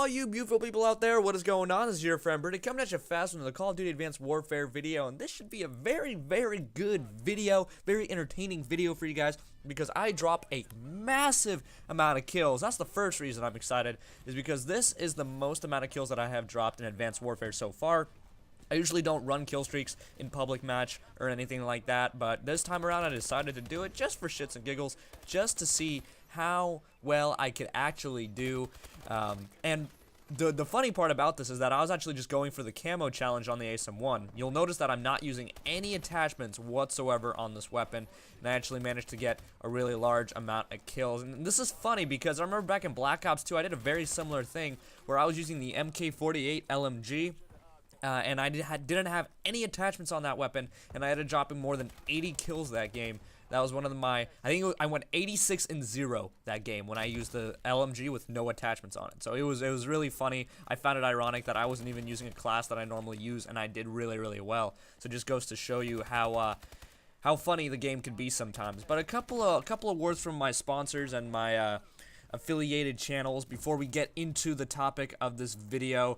all you beautiful people out there, what is going on? This is your friend Britik coming at you fast with the Call of Duty Advanced Warfare video, and this should be a very, very good video, very entertaining video for you guys, because I drop a massive amount of kills. That's the first reason I'm excited, is because this is the most amount of kills that I have dropped in Advanced Warfare so far. I usually don't run kill streaks in public match or anything like that, but this time around I decided to do it just for shits and giggles, just to see how well I could actually do. And the funny part about this is that I was actually just going for the camo challenge on the ASM-1. You'll notice that I'm not using any attachments whatsoever on this weapon, and I actually managed to get a really large amount of kills. And this is funny because I remember back in Black Ops 2 I did a very similar thing where I was using the MK48 LMG. And I didn't have any attachments on that weapon, and I ended up dropping more than 80 kills that game. That was one of my, I went 86-0 that game when I used the LMG with no attachments on it. So it was really funny. I found it ironic that I wasn't even using a class that I normally use, and I did really, really well. So it just goes to show you how funny the game can be sometimes. But a couple of words from my sponsors and my affiliated channels before we get into the topic of this video.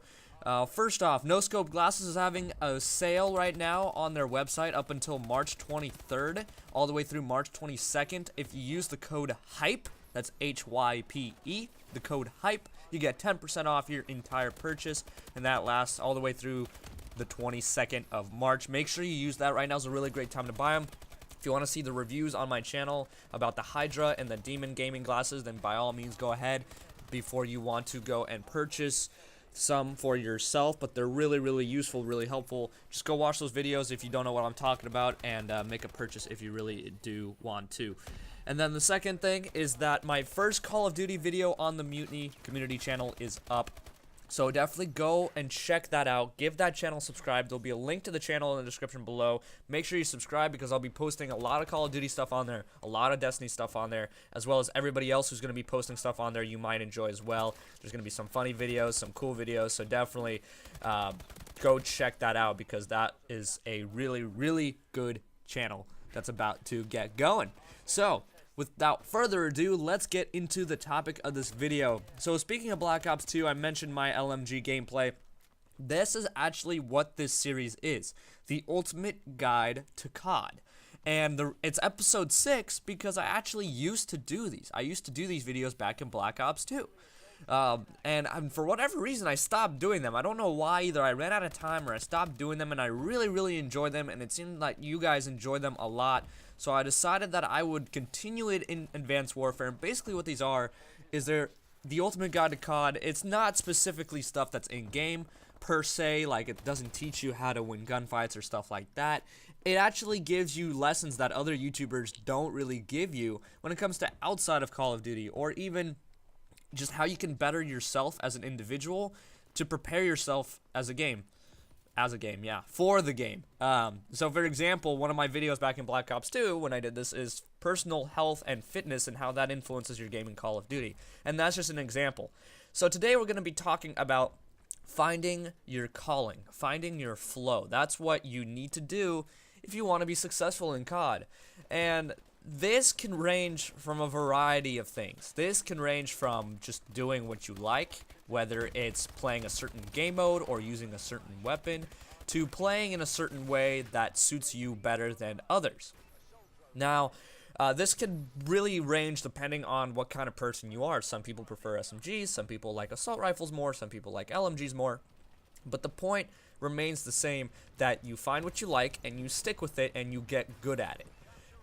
First off, No Scope Glasses is having a sale right now on their website up until March 23rd, all the way through March 22nd. If you use the code HYPE, that's H-Y-P-E, the code HYPE, you get 10% off your entire purchase, and that lasts all the way through the 22nd of March. Make sure you use that. Right now is a really great time to buy them. If you want to see the reviews on my channel about the Hydra and the Demon gaming glasses, then by all means go ahead before you want to go and purchase some for yourself, but they're really, really useful, really helpful. Just go watch those videos if you don't know what I'm talking about, and make a purchase if you really do want to. And then the second thing is that my first Call of Duty video on the Mutiny community channel is up. So definitely go and check that out. Give that channel a subscribe. There'll be a link to the channel in the description below. Make sure you subscribe because I'll be posting a lot of Call of Duty stuff on there, a lot of Destiny stuff on there, as well as everybody else who's going to be posting stuff on there you might enjoy as well. There's going to be some funny videos, some cool videos, so definitely go check that out because that is a really, really good channel that's about to get going. So without further ado, let's get into the topic of this video. So speaking of Black Ops 2, I mentioned my LMG gameplay. This is actually what this series is, the ultimate guide to CoD. And it's episode 6 because I actually used to do these. I used to do these videos back in Black Ops 2. And for whatever reason, I stopped doing them. I don't know why, either I ran out of time or I stopped doing them, and I really, really enjoyed them, and it seemed like you guys enjoyed them a lot. So I decided that I would continue it in Advanced Warfare. And basically what these are is they're the ultimate guide to CoD. It's not specifically stuff that's in-game per se, like it doesn't teach you how to win gunfights or stuff like that. It actually gives you lessons that other YouTubers don't really give you when it comes to outside of Call of Duty, or even just how you can better yourself as an individual to prepare yourself as a game. For the game. So for example, one of my videos back in Black Ops 2 when I did this is personal health and fitness and how that influences your game in Call of Duty. And that's just an example. So today we're going to be talking about finding your calling, finding your flow. That's what you need to do if you want to be successful in CoD. And this can range from a variety of things. This can range from just doing what you like, whether it's playing a certain game mode or using a certain weapon, to playing in a certain way that suits you better than others. Now, this can really range depending on what kind of person you are. Some people prefer SMGs, some people like assault rifles more, some people like LMGs more. But the point remains the same, that you find what you like and you stick with it and you get good at it.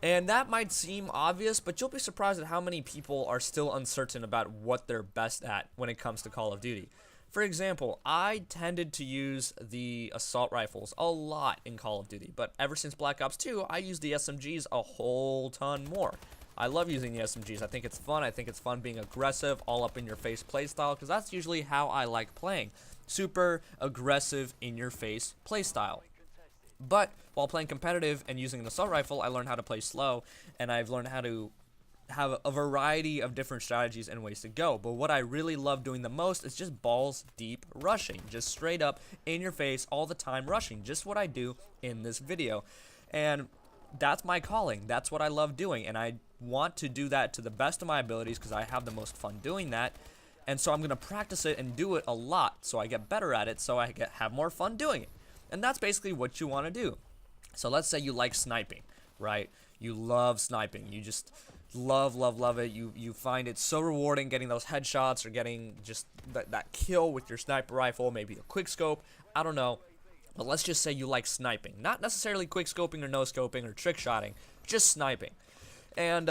And that might seem obvious, but you'll be surprised at how many people are still uncertain about what they're best at when it comes to Call of Duty. For example, I tended to use the assault rifles a lot in Call of Duty, but ever since Black Ops 2, I use the SMGs a whole ton more. I love using the SMGs. I think it's fun. I think it's fun being aggressive, all up in your face playstyle, because that's usually how I like playing. Super aggressive, in your face playstyle. But while playing competitive and using an assault rifle, I learned how to play slow, and I've learned how to have a variety of different strategies and ways to go. But what I really love doing the most is just balls deep rushing, just straight up in your face all the time rushing, just what I do in this video. And that's my calling. That's what I love doing, and I want to do that to the best of my abilities because I have the most fun doing that. And so I'm going to practice it and do it a lot so I get better at it, so I have more fun doing it. And that's basically what you want to do. So let's say you like sniping, right? You love sniping. You just love it. You find it so rewarding getting those headshots or getting just that kill with your sniper rifle, maybe a quick scope. I don't know. But let's just say you like sniping. Not necessarily quick scoping or no scoping or trick shotting, just sniping. And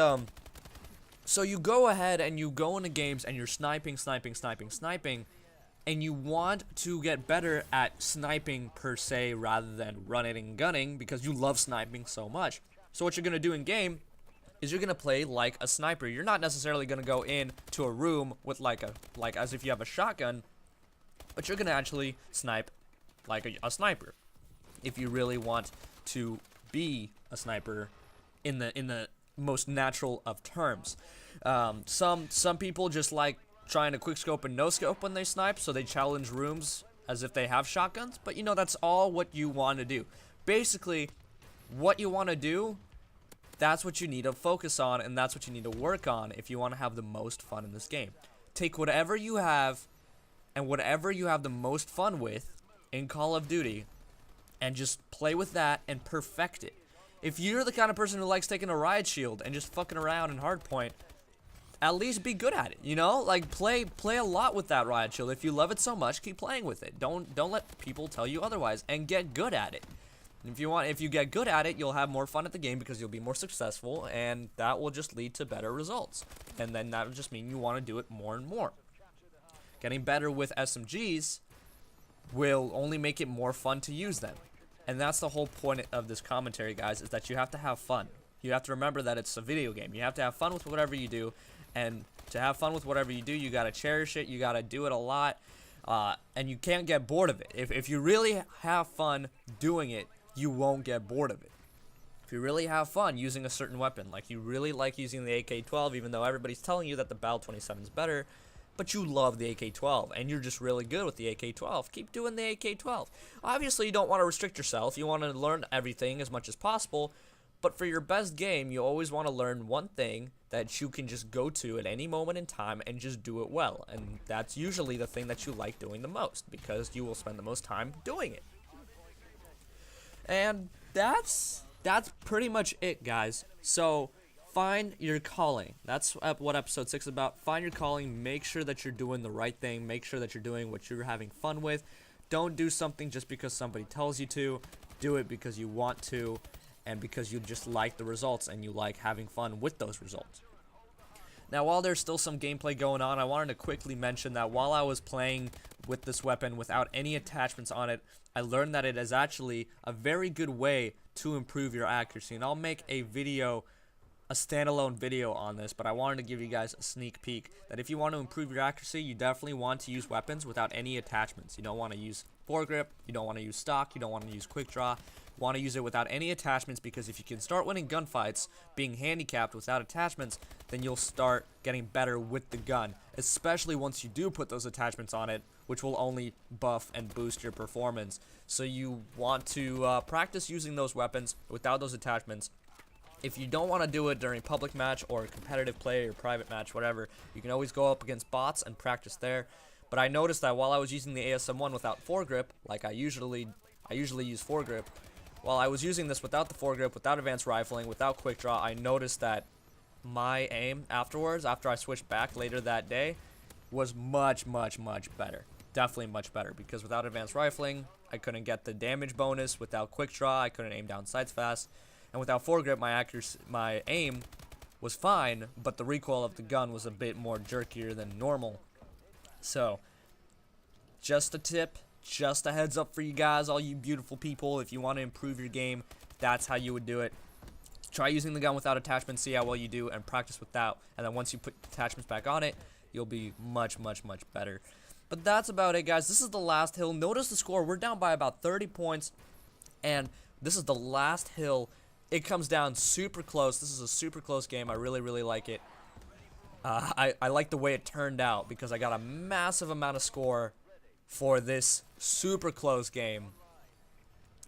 so you go ahead and you go into games and you're sniping, and you want to get better at sniping per se rather than running and gunning because you love sniping so much. So what you're going to do in game is you're going to play like a sniper. You're not necessarily going to go into a room with like as if you have a shotgun, but you're going to actually snipe like a sniper if you really want to be a sniper in the most natural of terms. Some people just like trying to quick scope and no scope when they snipe, so they challenge rooms as if they have shotguns, but you know, that's all what you want to do. Basically, what you want to do, that's what you need to focus on, and that's what you need to work on if you want to have the most fun in this game. Take whatever you have and whatever you have the most fun with in Call of Duty and just play with that and perfect it. If you're the kind of person who likes taking a riot shield and just fucking around in hardpoint, at least be good at it, you know? Like, play a lot with that riot shield. If you love it so much, keep playing with it. Don't let people tell you otherwise, and get good at it. If you get good at it, you'll have more fun at the game because you'll be more successful, and that will just lead to better results. And then that'll just mean you want to do it more and more. Getting better with SMGs will only make it more fun to use them. And that's the whole point of this commentary, guys, is that you have to have fun. You have to remember that it's a video game. You have to have fun with whatever you do. And to have fun with whatever you do, you got to cherish it. You got to do it a lot. And you can't get bored of it. If you really have fun doing it, you won't get bored of it. If you really have fun using a certain weapon, like you really like using the AK-12, even though everybody's telling you that the Bal 27 is better, but you love the AK-12, and you're just really good with the AK-12, keep doing the AK-12. Obviously, you don't want to restrict yourself. You want to learn everything as much as possible, but for your best game, you always want to learn one thing that you can just go to at any moment in time and just do it well. And that's usually the thing that you like doing the most, because you will spend the most time doing it. And that's pretty much it, guys. So find your calling. That's what episode 6 is about. Find your calling. Make sure that you're doing the right thing. Make sure that you're doing what you're having fun with. Don't do something just because somebody tells you to. Do it because you want to, and because you just like the results and you like having fun with those results. Now, while there's still some gameplay going on, I wanted to quickly mention that while I was playing with this weapon without any attachments on it, I learned that it is actually a very good way to improve your accuracy. And I'll make a video, a standalone video on this, but I wanted to give you guys a sneak peek that if you want to improve your accuracy, you definitely want to use weapons without any attachments. You don't want to use foregrip, you don't want to use stock, you don't want to use quick draw. You want to use it without any attachments, because if you can start winning gunfights being handicapped without attachments, then you'll start getting better with the gun, especially once you do put those attachments on it, which will only buff and boost your performance. So you want to practice using those weapons without those attachments. If you don't want to do it during public match or competitive play or private match, whatever, you can always go up against bots and practice there. But I noticed that while I was using the ASM-1 without foregrip, like I usually use foregrip, while I was using this without the foregrip, without advanced rifling, without quick draw, I noticed that my aim afterwards, after I switched back later that day, was much better. Definitely much better, because without advanced rifling, I couldn't get the damage bonus. Without quick draw, I couldn't aim down sights fast. And without foregrip, my aim was fine, but the recoil of the gun was a bit more jerkier than normal. So, just a tip, just a heads up for you guys, all you beautiful people. If you want to improve your game, that's how you would do it. Try using the gun without attachments, see how well you do, and practice without. And then once you put attachments back on it, you'll be much better. But that's about it, guys. This is the last hill. Notice the score. We're down by about 30 points, and this is the last hill. It comes down super close. This is a super close game. I really like it. I like the way it turned out, because I got a massive amount of score for this super close game,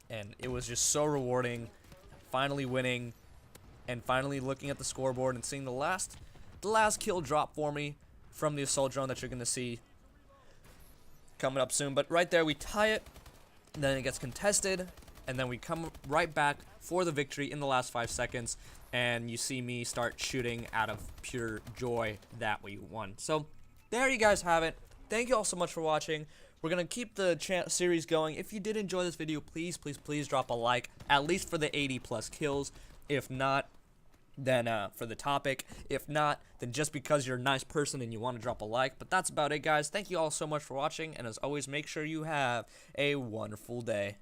and it was just so rewarding finally winning and finally looking at the scoreboard and seeing the last kill drop for me. from the assault drone that you're going to see coming up soon. But right there, we tie it, then it gets contested, and then we come right back for the victory in the last 5 seconds, and you see me start shooting out of pure joy that we won. So there you guys have it. Thank you all so much for watching. We're going to keep the series going. If you did enjoy this video, please, please, please drop a like, at least for the 80+ kills. If not, then for the topic. If not, then just because you're a nice person and you want to drop a like. But that's about it, guys. Thank you all so much for watching, and as always, make sure you have a wonderful day.